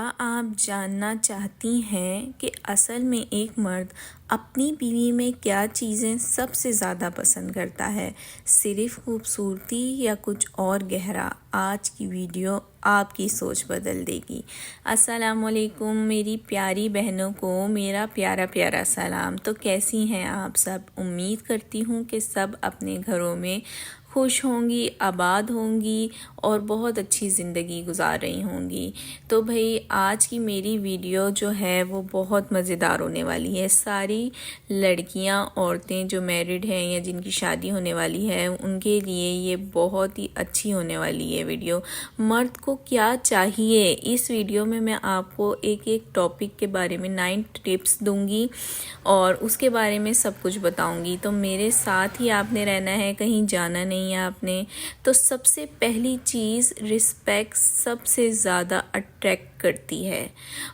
کیا آپ جاننا چاہتی ہیں کہ اصل میں ایک مرد اپنی بیوی میں کیا چیزیں سب سے زیادہ پسند کرتا ہے؟ صرف خوبصورتی یا کچھ اور گہرا؟ آج کی ویڈیو آپ کی سوچ بدل دے گی۔ السلام علیکم میری پیاری بہنوں کو میرا پیارا پیارا سلام۔ تو کیسی ہیں آپ سب؟ امید کرتی ہوں کہ سب اپنے گھروں میں خوش ہوں گی، آباد ہوں گی اور بہت اچھی زندگی گزار رہی ہوں گی۔ تو بھئی آج کی میری ویڈیو جو ہے وہ بہت مزیدار ہونے والی ہے۔ ساری لڑکیاں، عورتیں جو میرڈ ہیں یا جن کی شادی ہونے والی ہے ان کے لیے یہ بہت ہی اچھی ہونے والی ہے ویڈیو۔ مرد کو کیا چاہیے؟ اس ویڈیو میں میں آپ کو ایک ٹاپک کے بارے میں 9 ٹپس دوں گی اور اس کے بارے میں سب کچھ بتاؤں گی۔ تو میرے ساتھ ہی آپ نے رہنا ہے، کہیں جانا نہیں ہے آپ نے۔ تو سب سے پہلی چیز، رسپیکٹ سب سے زیادہ اٹریکٹ کرتی ہے۔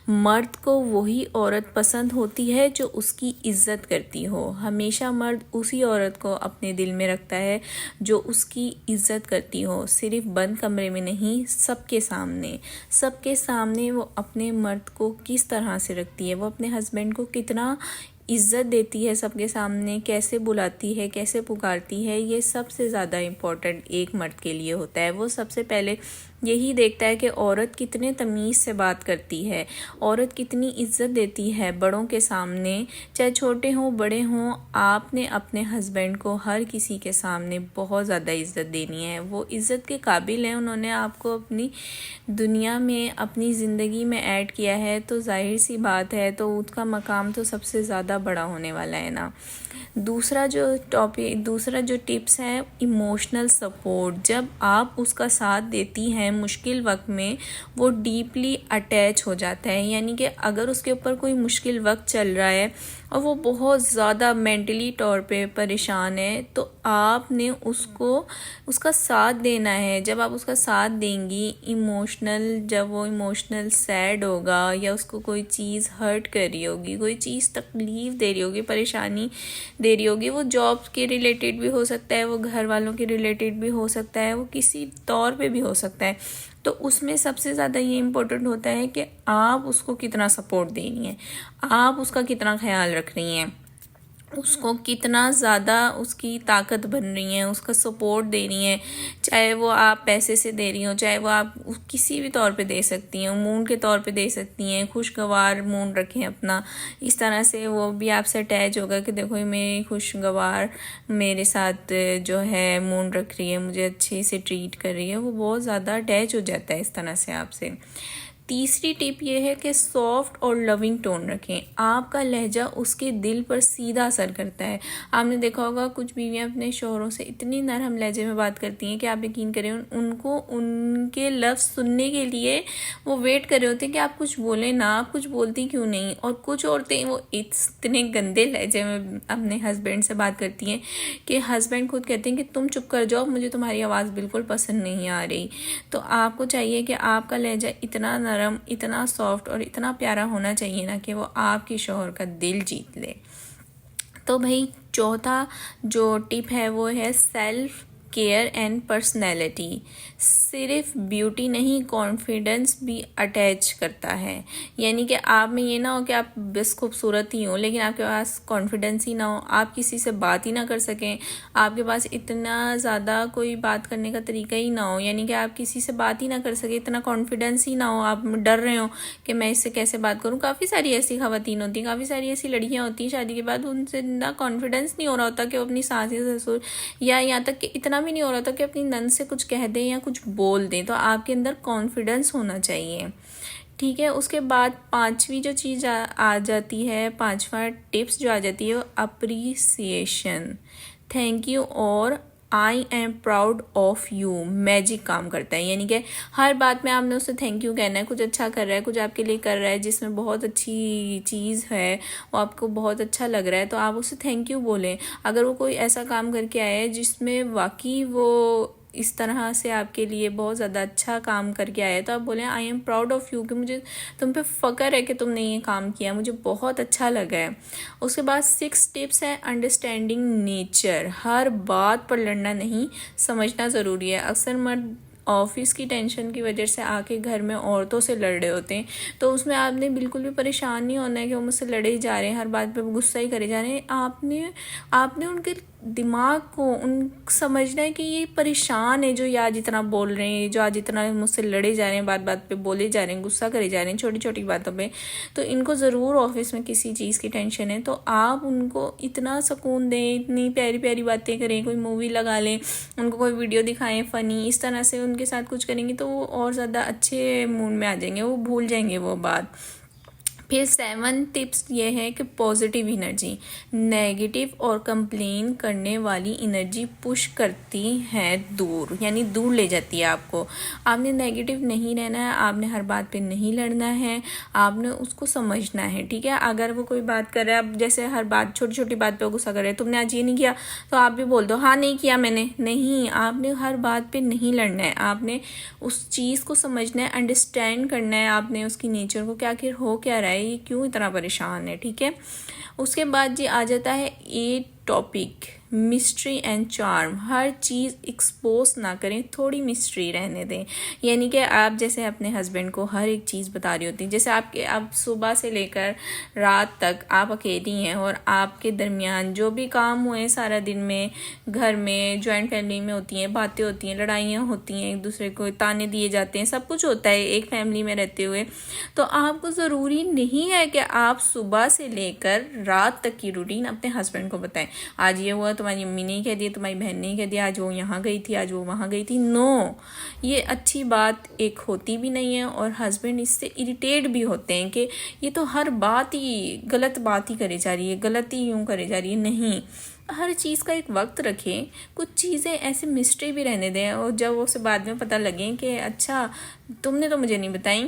مرد کو وہی عورت پسند ہوتی ہے جو اس کی عزت کرتی ہو۔ ہمیشہ مرد اسی عورت کو اپنے دل میں رکھتا ہے جو اس کی عزت کرتی ہو، صرف بند کمرے میں نہیں، سب کے سامنے۔ سب کے سامنے وہ اپنے مرد کو کس طرح سے رکھتی ہے، وہ اپنے ہسبینڈ کو کتنا عزت دیتی ہے، سب کے سامنے کیسے بلاتی ہے، کیسے پکارتی ہے، یہ سب سے زیادہ امپورٹنٹ ایک مرد کے لیے ہوتا ہے۔ وہ سب سے پہلے یہی دیکھتا ہے کہ عورت کتنے تمیز سے بات کرتی ہے، عورت کتنی عزت دیتی ہے بڑوں کے سامنے، چاہے چھوٹے ہوں بڑے ہوں۔ آپ نے اپنے ہسبینڈ کو ہر کسی کے سامنے بہت زیادہ عزت دینی ہے۔ وہ عزت کے قابل ہیں، انہوں نے آپ کو اپنی دنیا میں، اپنی زندگی میں ایڈ کیا ہے، تو ظاہر سی بات ہے تو اس کا مقام تو سب سے زیادہ بڑا ہونے والا ہے نا۔ دوسرا جو ٹپس ہے، ایموشنل سپورٹ۔ جب آپ اس کا ساتھ دیتی ہیں مشکل وقت میں، وہ ڈیپلی اٹیچ ہو جاتا ہے۔ یعنی کہ اگر اس کے اوپر کوئی مشکل وقت چل رہا ہے اور وہ بہت زیادہ مینٹلی طور پہ پریشان ہے، تو آپ نے اس کا ساتھ دینا ہے۔ جب آپ اس کا ساتھ دیں گی، جب وہ ایموشنل سیڈ ہوگا یا اس کو کوئی چیز ہرٹ کر رہی ہوگی، کوئی چیز تکلیف دے رہی ہوگی، پریشانی دے رہی ہوگی، وہ جاب کے ریلیٹڈ بھی ہو سکتا ہے، وہ گھر والوں کے ریلیٹڈ بھی ہو سکتا ہے، وہ کسی طور پہ بھی ہو سکتا ہے، تو اس میں سب سے زیادہ یہ امپورٹنٹ ہوتا ہے کہ آپ اس کو کتنا سپورٹ دے رہی ہیں، آپ اس کا کتنا خیال رکھ رہی ہیں، اس کو کتنا زیادہ اس کی طاقت بن رہی ہیں، اس کا سپورٹ دے رہی ہیں۔ چاہے وہ آپ پیسے سے دے رہی ہوں، چاہے وہ آپ کسی بھی طور پہ دے سکتی ہیں، مونڈ کے طور پہ دے سکتی ہیں، خوشگوار مونڈ رکھیں اپنا، اس طرح سے وہ بھی آپ سے اٹیچ ہوگا کہ دیکھو یہ میری خوشگوار میرے ساتھ جو ہے مونڈ رکھ رہی ہے، مجھے اچھے سے ٹریٹ کر رہی ہے، وہ بہت زیادہ اٹیچ ہو جاتا ہے اس طرح سے آپ سے۔ تیسری ٹپ یہ ہے کہ سافٹ اور لونگ ٹون رکھیں۔ آپ کا لہجہ اس کے دل پر سیدھا اثر کرتا ہے۔ آپ نے دیکھا ہوگا کچھ بیویاں اپنے شوہروں سے اتنی نرم لہجے میں بات کرتی ہیں کہ آپ یقین کریں ان کو ان کے لفظ سننے کے لیے وہ ویٹ کر رہے ہوتے ہیں کہ آپ کچھ بولیں نا، آپ کچھ بولتی کیوں نہیں۔ اور کچھ عورتیں وہ اتنے گندے لہجے میں اپنے ہسبینڈ سے بات کرتی ہیں کہ ہسبینڈ خود کہتے ہیں کہ تم چپ کر جاؤ، مجھے تمہاری آواز بالکل پسند نہیں آ رہی۔ تو آپ کو چاہیے کہ آپ کا لہجہ اتنا نرم، اتنا سافٹ اور اتنا پیارا ہونا چاہیے نا کہ وہ آپ کے شوہر کا دل جیت لے۔ تو بھئی چوتھا جو ٹپ ہے وہ ہے سیلف کیئر اینڈ پرسنالٹی۔ صرف بیوٹی نہیں، کانفیڈنس بھی اٹیچ کرتا ہے۔ یعنی کہ آپ میں یہ نہ ہو کہ آپ بس خوبصورت ہی ہوں لیکن آپ کے پاس کانفیڈنس ہی نہ ہو، آپ کسی سے بات ہی نہ کر سکیں، آپ کے پاس اتنا زیادہ کوئی بات کرنے کا طریقہ ہی نہ ہو، یعنی کہ آپ کسی سے بات ہی نہ کر سکیں، اتنا کانفیڈنس ہی نہ ہو، آپ ڈر رہے ہوں کہ میں اس سے کیسے بات کروں۔ کافی ساری ایسی خواتین ہوتی ہیں، کافی ساری ایسی لڑکیاں ہوتی ہیں شادی کے بعد ان سے اتنا کانفیڈنس نہیں ہو رہا ہوتا کہ وہ اپنی ساس یا سسر یا یہاں تک کہ اتنا بھی نہیں ہو رہا ہوتا کہ اپنی نند سے کچھ کہہ دیں یا کچھ بول دیں۔ تو آپ کے اندر کانفیڈنس ہونا چاہیے، ٹھیک ہے۔ اس کے بعد پانچویں جو چیز آ جاتی ہے، پانچواں ٹپس جو آ جاتی ہے وہ اپریسیشن۔ تھینک یو اور I am proud of you magic کام کرتا ہے۔ یعنی کہ ہر بات میں آپ نے اسے تھینک یو کہنا ہے، کچھ اچھا کر رہا ہے، کچھ آپ کے لیے کر رہا ہے جس میں بہت اچھی چیز ہے، وہ آپ کو بہت اچھا لگ رہا ہے، تو آپ اسے تھینک یو بولیں۔ اگر وہ کوئی ایسا کام کر کے آیا ہے جس میں واقعی وہ اس طرح سے آپ کے لیے بہت زیادہ اچھا کام کر کے آیا ہے، تو آپ بولیں آئی ایم پراؤڈ آف یو، کہ مجھے تم پہ فخر ہے کہ تم نے یہ کام کیا، مجھے بہت اچھا لگا ہے۔ اس کے بعد 6 ٹپس ہے انڈرسٹینڈنگ نیچر۔ ہر بات پر لڑنا نہیں، سمجھنا ضروری ہے۔ اکثر مرد آفس کی ٹینشن کی وجہ سے آ کے گھر میں عورتوں سے لڑ رہے ہوتے ہیں، تو اس میں آپ نے بالکل بھی پریشان نہیں ہونا ہے کہ وہ مجھ سے لڑے ہی جا رہے ہیں، ہر بات پہ غصہ ہی کرے جا رہے ہیں۔ آپ نے ان کے دماغ کو سمجھنا ہے کہ یہ پریشان ہے جو یہ آج اتنا بول رہے ہیں، جو آج اتنا مجھ سے لڑے جا رہے ہیں، بات بات پہ بولے جا رہے ہیں، غصہ کرے جا رہے ہیں چھوٹی چھوٹی باتوں پہ، تو ان کو ضرور آفس میں کسی چیز کی ٹینشن ہے۔ تو آپ ان کو اتنا سکون دیں، اتنی پیاری پیاری باتیں کریں، کوئی مووی لگا لیں، ان کو کوئی ویڈیو دکھائیں فنی، اس طرح سے ان کے ساتھ کچھ کریں گے تو وہ اور زیادہ اچھے موڈ میں آ جائیں گے، وہ بھول جائیں گے وہ بات۔ پھر 7 ٹپس یہ ہے کہ پازیٹیو انرجی، نیگیٹو اور کمپلین کرنے والی انرجی پش کرتی ہے دور، یعنی دور لے جاتی ہے آپ کو۔ آپ نے نیگیٹو نہیں رہنا ہے، آپ نے ہر بات پہ نہیں لڑنا ہے، آپ نے اس کو سمجھنا ہے، ٹھیک ہے۔ اگر وہ کوئی بات کر رہا ہے، اب جیسے ہر بات چھوٹی چھوٹی بات پہ غصہ کر رہے تم نے آج یہ نہیں کیا، تو آپ بھی بول دو ہاں نہیں کیا میں نے، نہیں، آپ نے ہر بات پہ نہیں لڑنا ہے، آپ نے اس چیز کو سمجھنا ہے، انڈرسٹینڈ کرنا ہے آپ نے اس کی نیچر کو، کیا آخر ہو کیا رہا ہے، یہ کیوں اتنا پریشان ہے، ٹھیک ہے۔ اس کے بعد جی آ جاتا ہے 8 ٹاپک، مسٹری اینڈ چارم۔ ہر چیز ایکسپوز نہ کریں، تھوڑی مسٹری رہنے دیں، یعنی کہ آپ جیسے اپنے ہسبینڈ کو ہر ایک چیز بتا رہی ہوتی ہیں، جیسے اب صبح سے لے کر رات تک آپ اکیلی ہیں اور آپ کے درمیان جو بھی کام ہوئے سارا دن میں، گھر میں جوائنٹ فیملی میں ہوتی ہیں، باتیں ہوتی ہیں، لڑائیاں ہوتی ہیں، ایک دوسرے کو تانے دیے جاتے ہیں، سب کچھ ہوتا ہے ایک فیملی میں رہتے ہوئے، تو آپ کو ضروری نہیں ہے کہ آپ صبح سے لے کر رات تک کی روٹین اپنے ہسبینڈ کو بتائیں۔ آج یہ ہوا، تمہاری امی نے کہہ دیا، تمہاری بہن نے کہہ دیا، آج وہ یہاں گئی تھی، آج وہ وہاں گئی تھی، نو، یہ اچھی بات ایک ہوتی بھی نہیں ہے، اور ہسبینڈ اس سے اریٹیٹ بھی ہوتے ہیں کہ یہ تو ہر بات ہی غلط بات ہی کرے جا رہی ہے، غلط ہی یوں کرے جا رہی ہے۔ نہیں، ہر چیز کا ایک وقت رکھیں، کچھ چیزیں ایسے مسٹری بھی رہنے دیں، اور جب اسے بعد میں پتہ لگیں کہ اچھا تم نے تو مجھے نہیں بتائیں،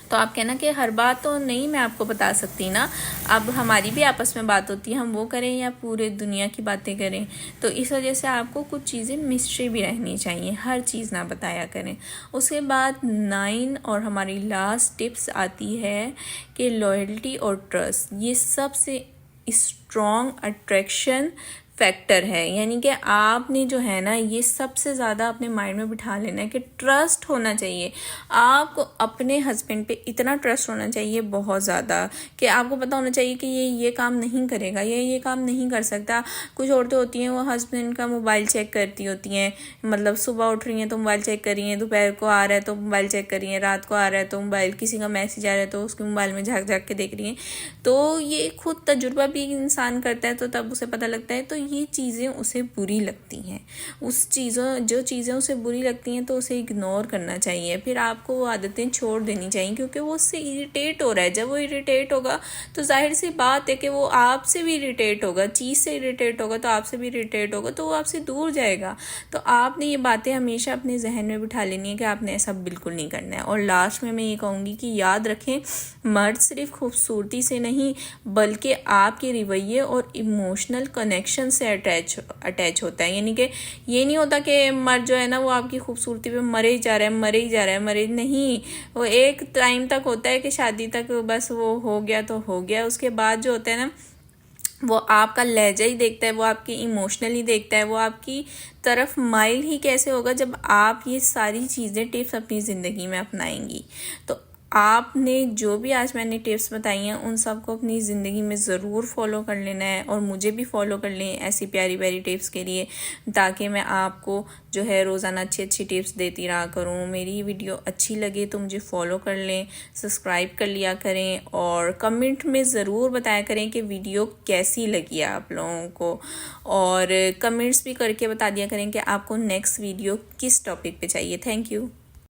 تو آپ کہنا کہ ہر بات تو نہیں میں آپ کو بتا سکتی نا، اب ہماری بھی آپس میں بات ہوتی ہے، ہم وہ کریں یا پورے دنیا کی باتیں کریں، تو اس وجہ سے آپ کو کچھ چیزیں مسٹری بھی رہنی چاہیے، ہر چیز نہ بتایا کریں۔ اس کے بعد 9 اور ہماری لاسٹ ٹپس آتی ہے کہ لائلٹی اور ٹرسٹ، یہ سب سے اسٹرانگ اٹریکشن فیکٹر ہے، یعنی کہ آپ نے جو ہے نا یہ سب سے زیادہ اپنے مائنڈ میں بٹھا لینا ہے کہ ٹرسٹ ہونا چاہیے، آپ کو اپنے ہسبینڈ پہ اتنا ٹرسٹ ہونا چاہیے، بہت زیادہ، کہ آپ کو پتہ ہونا چاہیے کہ یہ کام نہیں کرے گا، یہ کام نہیں کر سکتا۔ کچھ عورتیں ہوتی ہیں وہ ہسبینڈ کا موبائل چیک کرتی ہوتی ہیں، مطلب صبح اٹھ رہی ہیں تو موبائل چیک کر رہی ہیں، دوپہر کو آ رہا ہے تو موبائل چیک کر رہی ہیں، رات کو آ رہا ہے تو موبائل، کسی کا میسیج آ رہا ہے تو اس کے موبائل میں جھانک جھانک کے دیکھ رہی ہیں، تو یہ خود تجربہ بھی انسان کرتا ہے تو تب اسے پتہ لگتا ہے، تو یہ چیزیں اسے بری لگتی ہیں، جو چیزیں اسے بری لگتی ہیں تو اسے اگنور کرنا چاہیے، پھر آپ کو وہ عادتیں چھوڑ دینی چاہیے، کیونکہ وہ اس سے اریٹیٹ ہو رہا ہے۔ جب وہ اریٹیٹ ہوگا تو ظاہر سی بات ہے کہ وہ آپ سے بھی اریٹیٹ ہوگا، چیز سے اریٹیٹ ہوگا تو آپ سے بھی اریٹیٹ ہوگا، تو وہ آپ سے دور جائے گا۔ تو آپ نے یہ باتیں ہمیشہ اپنے ذہن میں بٹھا لینی ہے کہ آپ نے ایسا بالکل نہیں کرنا ہے۔ اور لاسٹ میں یہ کہوں گی کہ یاد رکھیں، مرد صرف خوبصورتی سے نہیں بلکہ آپ کے رویے اور ایموشنل کنیکشن سے اٹیچ ہوتا ہے، یعنی کہ یہ نہیں ہوتا کہ مرد جو ہے نا وہ آپ کی خوبصورتی پہ مرے ہی جا رہا ہے، نہیں، وہ ایک ٹائم تک ہوتا ہے کہ شادی تک بس وہ ہو گیا تو ہو گیا، اس کے بعد جو ہوتا ہے نا وہ آپ کا لہجہ ہی دیکھتا ہے، وہ آپ کی ایموشنلی دیکھتا ہے، وہ آپ کی طرف مائل ہی کیسے ہوگا جب آپ یہ ساری چیزیں ٹپس اپنی زندگی میں اپنائیں گی۔ تو آپ نے جو بھی آج میں نے ٹپس بتائی ہیں ان سب کو اپنی زندگی میں ضرور فالو کر لینا ہے، اور مجھے بھی فالو کر لیں ایسی پیاری پیاری ٹپس کے لیے، تاکہ میں آپ کو جو ہے روزانہ اچھی ٹپس دیتی رہا کروں۔ میری ویڈیو اچھی لگے تو مجھے فالو کر لیں، سبسکرائب کر لیا کریں، اور کمنٹ میں ضرور بتایا کریں کہ ویڈیو کیسی لگی آپ لوگوں کو، اور کمنٹس بھی کر کے بتا دیا کریں کہ آپ کو نیکسٹ ویڈیو کس ٹاپک پہ چاہیے۔ Thank you.